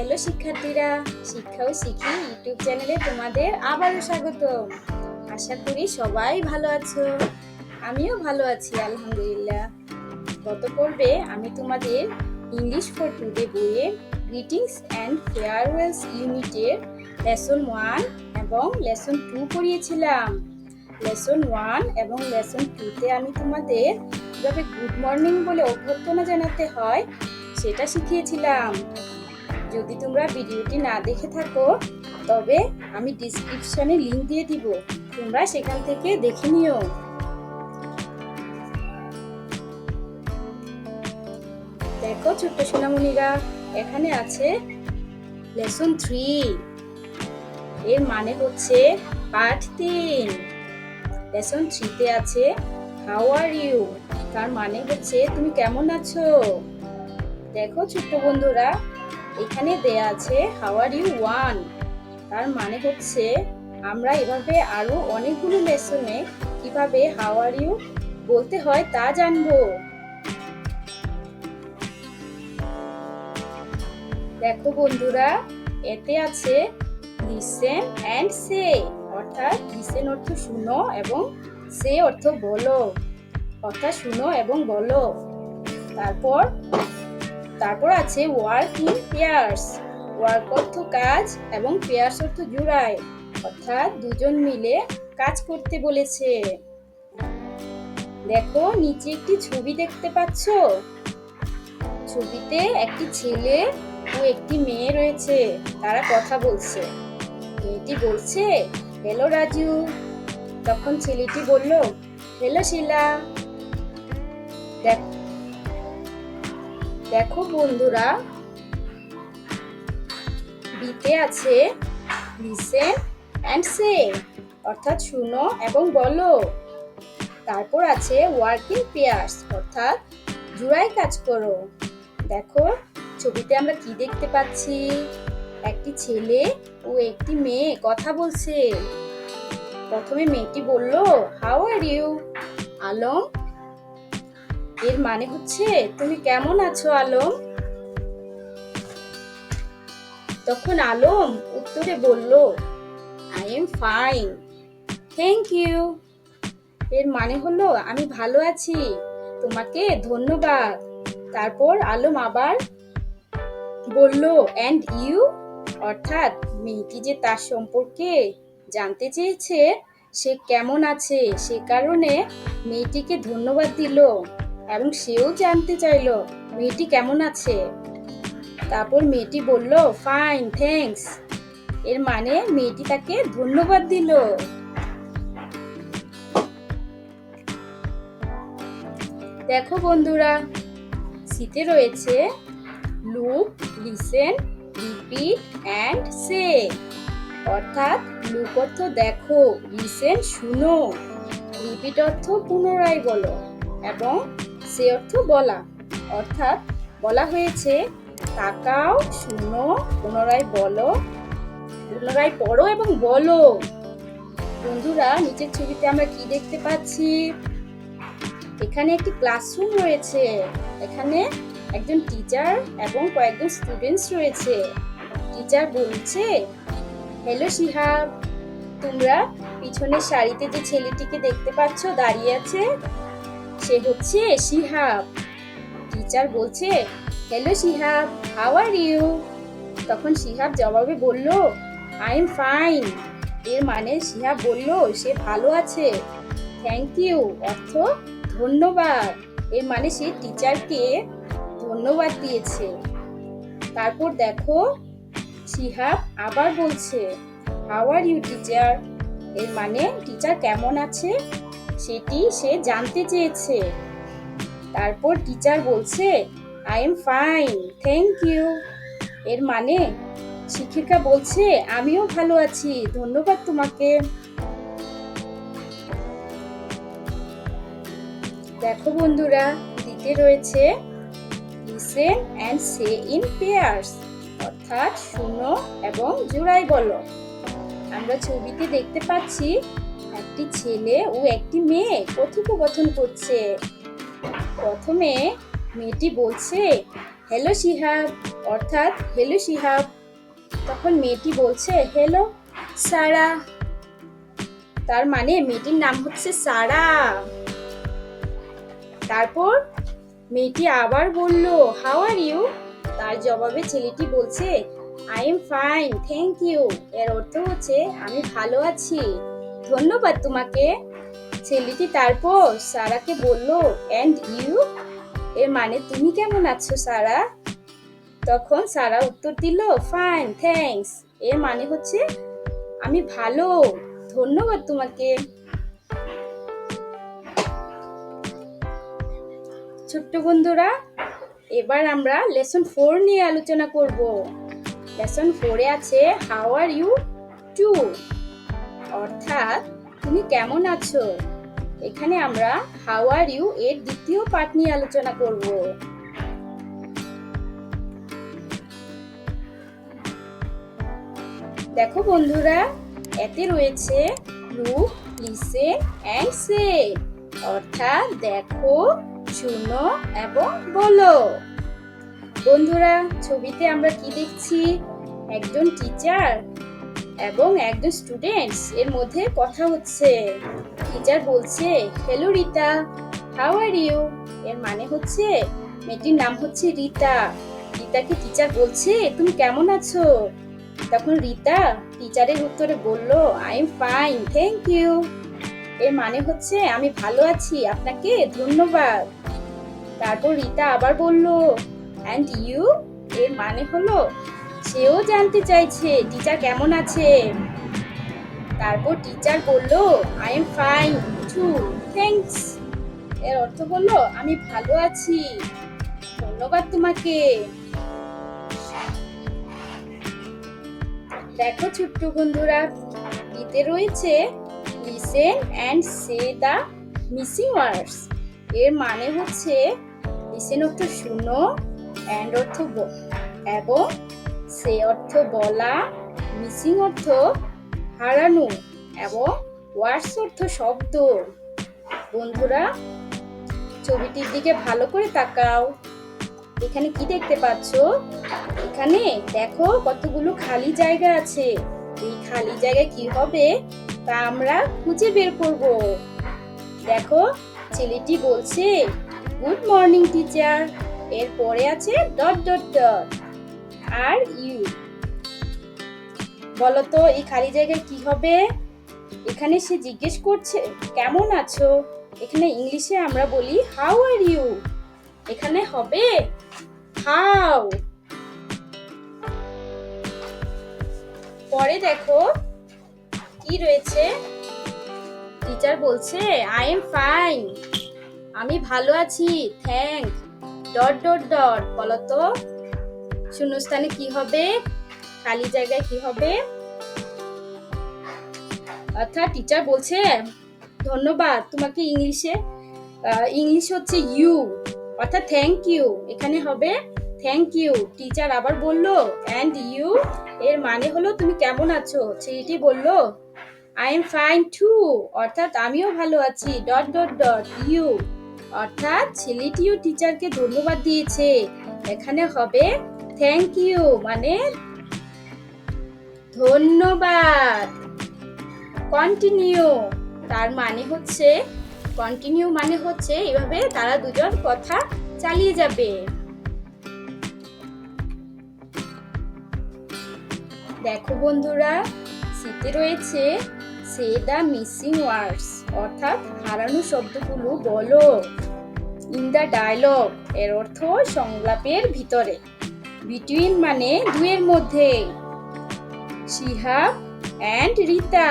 Hello শিক্ষার্থীরা, শিক্ষা ও শিখি ইউটিউব চ্যানেলে তোমাদের আবারও স্বাগত। আশা করি সবাই ভালো আছো। আমিও ভালো আছি আলহামদুলিল্লাহ। গত পর্বে আমি তোমাদের ইংলিশ ফর টুডে বইয়ের গ্রিটিংস অ্যান্ড ফেয়ারওয়েলস ইউনিটের লেসন 1 এবং লেসন 2 পড়িয়েছিলাম। লেসন 1 এবং লেসন 2তে আমি তোমাদের কিভাবে গুড মর্নিং বলে অভ্যর্থনা জানাতে হয় সেটা শিখিয়েছিলাম। যদি তোমরা ভিডিওটি না দেখে থাকো তবে আমি ডেসক্রিপশনে লিংক দিয়ে দিব, তোমরা সেখান থেকে দেখে নিও। দেখো ছোট্ট সোনামণিরা, এখানে আছে লেসন 3, এর মানে হচ্ছে পার্ট 3। লেসন 3তে আছে হাউ আর ইউ, তার মানে হচ্ছে তুমি কেমন আছো। দেখো ছোট্ট বন্ধুরা, এখানে দেয়া আছে হাউ আর ইউ 1, তার মানে হচ্ছে আমরা এভাবে আরো অনেকগুলো লেসনে কিভাবে হাউ আর ইউ বলতে হয় তা জানবো। দেখো বন্ধুরা, এতে আছে লিসেন অ্যান্ড সে, অর্থাৎ লিসেন অর্থ শুনো এবং সে অর্থ বলো, অর্থাৎ শুনো এবং বলো। তারপর আছে ওয়ার্ক ইন পেয়ার্স, ওয়ার্ক অর্থ কাজ এবং পেয়ার্স অর্থ জোড়ায়, অর্থাৎ দুজন মিলে কাজ করতে বলেছে। দেখো নিচে একটি ছবি দেখতে পাচ্ছ, ছবিতে একটি ছেলে ও একটি মেয়ে রয়েছে, তারা কথা বলছে। মেয়েটি বলছে হ্যালো রাজু, তখন ছেলেটি বলল হ্যালো শিলা। দেখো বন্ধুরা, বিতে আছে লিসেন অ্যান্ড সে, অর্থাৎ শুনো এবং বলো। তারপর আছে ওয়ার্ক ইন পেয়ার্স, অর্থাৎ জোড়ায় কাজ করো। দেখো ছবিতে আমরা কি দেখতে পাচ্ছি, একটি ছেলে ও একটি মেয়ে কথা বলছে। প্রথমে মেয়েটি বলল হাউ আর ইউ আলম, এর মানে হচ্ছে তুমি কেমন আছো আলম। তখন আলম উত্তরে বলল I am fine thank you, এর মানে হলো আমি ভালো আছি, তোমাকে ধন্যবাদ। তারপর আলম আবার বলল অ্যান্ড ইউ, অর্থাৎ মেয়েটি যে তার সম্পর্কে জানতে চেয়েছে সে কেমন আছে, সে কারণে মেয়েটিকে ধন্যবাদ দিল এবং সেও জানতে চাইল মেয়েটি কেমন আছে। তারপর মেয়েটি বলল ফাইন থ্যাঙ্কস, এর মানে মেয়েটি তাকে ধন্যবাদ দিল। দেখো বন্ধুরা, সিতে রয়েছে লুক, লিসেন, রিপিট অ্যান্ড সে, অর্থাৎ লুক অর্থ দেখো, লিসেন শুনো, রিপিট অর্থ পুনরায় বলো এবং সে অর্থ বলা, অর্থাৎ বলা হয়েছে তাকাও, শুনো, পুনরায় বলো, পুনরায় পড়ো এবং বলো। বন্ধুরা, নিচের ছবিতে আমরা কি দেখতে পাচ্ছি, এখানে একটি ক্লাসরুম রয়েছে, এখানে একজন টিচার এবং কয়েকজন স্টুডেন্টস রয়েছে। টিচার বলছে হ্যালো শিহাব, তোমরা পিছনের সারিতে যে ছেলেটিকে দেখতে পাচ্ছ দাঁড়িয়ে আছে, সে হচ্ছে শিহাব। টিচার বলছে hello Shihab how are you, তখন শিহাব জবাবে বলল আই এম ফাইন, এর মানে শিহাব বলল সে ভালো আছে। থ্যাংক ইউ অর্থ ধন্যবাদ, এর মানে সে টিচারকে ধন্যবাদ দিয়েছে। তারপর দেখো শিহাব আবার বলছে হাউ আর ইউ টিচার, এর মানে টিচার কেমন আছে সেটি সে জানতে চেয়েছে। তারপর টিচার বলছে I am fine thank you, এর মানে শিক্ষিকা বলছে আমিও ভালো আছি, ধন্যবাদ তোমাকে। দেখো বন্ধুরা, দিতে রয়েছে listen and say in pairs, অর্থাৎ শুনো এবং জোড়ায় বলো। আমরা ছবিতে দেখতে পাচ্ছি একটি ছেলে ও একটি মেয়ে কথোপকথন করছে। প্রথমে মেয়েটি বলছে হ্যালো শিহাব, অর্থাৎ হ্যালো শিহাব, তখন মেয়েটি বলছে হ্যালো সারা। তার মানে মেয়েটির নাম হচ্ছে সারা। তারপর মেয়েটি আবার বলল হাউ আর ইউ। তার জবাবে ছেলেটি বলছে I am fine thank you. এর অর্থ হচ্ছে আমি ভালো আছি, ধন্যবাদ তোমাকে। ছেলেটি তারপর সারাকে বলল এন্ড ইউ, এর মানে তুমি কেমন আছো সারা। তখন সারা উত্তর দিল ফাইন থ্যাঙ্কস, এর মানে হচ্ছে আমি ভালো, ধন্যবাদ তোমাকে। ছোট্ট বন্ধুরা, এবার আমরা লেসন 4 নিয়ে আলোচনা করব। লেসন 4 এ আছে হাউ আর ইউ টু, অর্থাৎ তুমি কেমন আছো। এখানে আমরা হাউ আর ইউ এর দ্বিতীয় পার্ট নিয়ে আলোচনা করব। দেখো বন্ধুরা, এতে রয়েছে লুক, লিসেন এন্ড সে, অর্থাৎ দেখো, শুনো এবং বলো। বন্ধুরা, ছবিতে আমরা কি দেখছি? একজন টিচার এবং একজন স্টুডেন্টস এর মধ্যে কথা হচ্ছে। টিচার বলছে hello Rita, how are you. এর মানে হচ্ছে মেয়েটির নাম হচ্ছে রিতা। রিতাকে টিচার বলছে তুমি কেমন আছো। তখন রিতা টিচারের উত্তরে বলল I am fine thank you. এর মানে হচ্ছে আমি ভালো আছি, আপনাকে ধন্যবাদ। তারপর রিতা আবার বলল অ্যান্ড ইউ, এর মানে হলো সেও জানতে চাইছে টিচার কেমন আছে। তারপর টিচার বলল I am fine too thanks, এর অর্থ হলো আমি ভালো আছি, ধন্যবাদ তোমাকে। দেখো ছোট্ট বন্ধুরা, এতে রয়েছে listen and say the missing words. এর মানে হচ্ছে লিসেন অর্থ শুনো, এন্ড অর্থ এবং সে অর্থ বলা, মিসিং অর্থ হারানো এবং ওয়ার্ডস অর্থ শব্দ। বন্ধুরা, ছবিটির দিকে ভালো করে তাকাও। এখানে কি দেখতে পাচ্ছ? এখানে দেখো কতগুলো খালি জায়গা আছে। এই খালি জায়গায় কি হবে তা আমরা খুঁজে বের করব। দেখো, ছেলেটি বলছে গুড মর্নিং টিচার, এর পরে আছে dot dot dot are you. বলো তো এই খালি জায়গায় কি হবে? এখানে সে জিজ্ঞেস করছে কেমন আছো। এখানে ইংলিশে আমরা বলি হাউ আর ইউ, এখানে হবে হাউ। পরে দেখো কি রয়েছে, টিচার বলছে আই এম ফাইন, আমি ভালো আছি, থ্যাংক ডট ডট ডট। বলো তো শূন্যস্থানে কি হবে, খালি জায়গায় কি হবে? অর্থাৎ টিচার বলছে ধন্যবাদ তোমাকে, ইংলিশ হচ্ছে ইউ, অর্থাৎ থ্যাংক ইউ, এখানে হবে থ্যাংক ইউ। টিচার আবার বলল অ্যান্ড ইউ, এর মানে হলো তুমি কেমন আছো। ছেলেটি বলল আই এম ফাইন টু, অর্থাৎ আমিও ভালো আছি, ডট ডট ডট ইউ, অর্থাৎ ছেলেটিও টিচারকে ধন্যবাদ দিয়েছে। এখানে হবে থ্যাংক ইউ মানে ধন্যবাদ। কন্টিনিউ, তার মানে হচ্ছে কন্টিনিউ মানে হচ্ছে এভাবে তারা দুজন কথা চালিয়ে যাবে। দেখো বন্ধুরা, সিতে রয়েছে সে দা মিসিং ওয়ার্ডস, অর্থাৎ হারানো শব্দগুলো বলো। ইন দা ডায়লগ, এর অর্থ সংলাপের ভিতরে। বিটুইন মানে দুয়ের মধ্যে। শিহাব অ্যান্ড রিতা,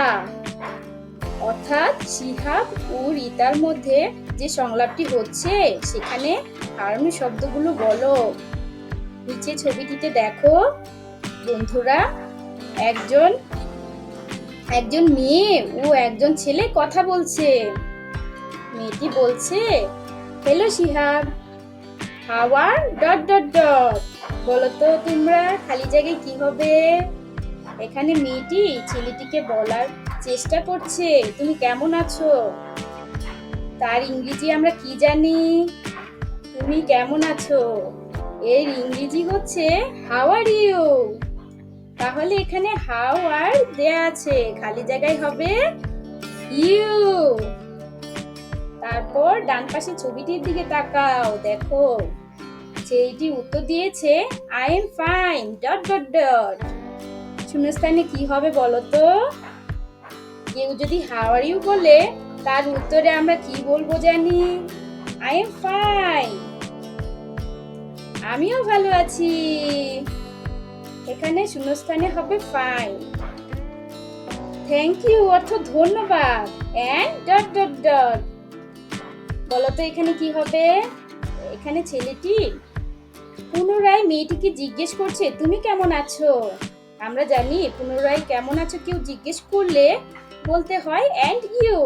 অর্থাৎ শিহাব ও রিতার মধ্যে যে সংলাপটি হচ্ছে সেখানে হারানো শব্দগুলো বলো। নিচে ছবিটিতে দেখো বন্ধুরা, একজন মেয়ে ও একজন ছেলে কথা বলছে। মেয়েটি বলছে hello Shihab, how are dot dot dot. বলো তো তোমরা খালি জায়গায় কি হবে? এখানে মেয়েটি ছেলেটিকে বলার চেষ্টা করছে তুমি কেমন আছো। তার ইংরেজি আমরা কি জানি? তুমি কেমন আছো, এর ইংরেজি হচ্ছে হাউ আর ইউ। তাহলে এখানে হাউ আর দেয়া আছে, খালি জায়গায় হবে ইউ। তারপর ডান পাশে ছবিটির দিকে তাকাও, দেখো ছেলেটি উত্তর দিয়েছে I am fine dot dot dot. শূন্যস্থানে কি হবে বলো তো? কেউ যদি হাউ আর ইউ বলে তার উত্তরে আমরা কি বলবো জানি? আই এম ফাইন, আমিও ভালো আছি। এখানে শূন্যস্থানে হবে ফাইন। থ্যাংক ইউ অর্থ ধন্যবাদ, এন্ড ডট ডট ডট। বলতো এখানে কি হবে? এখানে ছেলেটি পুনরায় মেয়েটিকে জিজ্ঞেস করছে তুমি কেমন আছো। আমরা জানি পুনরায় কেমন আছো কেউ জিজ্ঞেস করলে বলতে হয় এন্ড ইউ,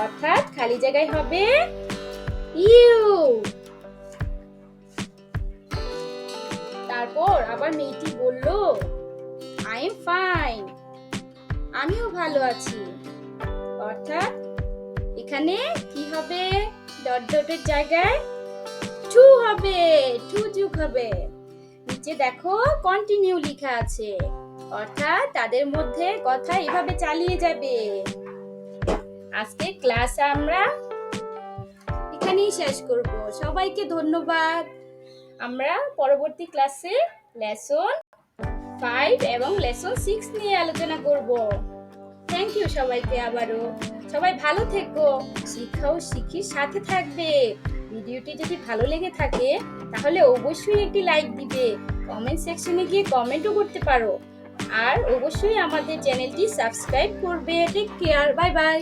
অর্থাৎ খালি জায়গায় হবে ইউ। তারপর আবার মেয়েটি বলল আই এম ফাইন, আমিও ভালো আছি, অর্থাৎ এখানে কি হবে? ডট ডটের জায়গায় টু হবে, টু যুগ হবে। নিচে দেখো কন্টিনিউ লেখা আছে, অর্থাৎ তাদের মধ্যে কথা এভাবে চালিয়ে যাবে। আজকে ক্লাস আমরা এখানেই শেষ করব। সবাইকে ধন্যবাদ। আমরা পরবর্তী ক্লাসে লেসন 5 এবং লেসন 6 নিয়ে আলোচনা করব। থ্যাংক ইউ সবাইকে আবারও। সবাই ভালো থেকো, শিক্ষা ও শিখির সাথে থাকবে। ভিডিওটি যদি ভালো লেগে থাকে তাহলে অবশ্যই একটি লাইক দিবে, কমেন্ট সেকশনে গিয়ে কমেন্টও করতে পারো, আর অবশ্যই আমাদের চ্যানেলটি সাবস্ক্রাইব করবে। Take care, bye by.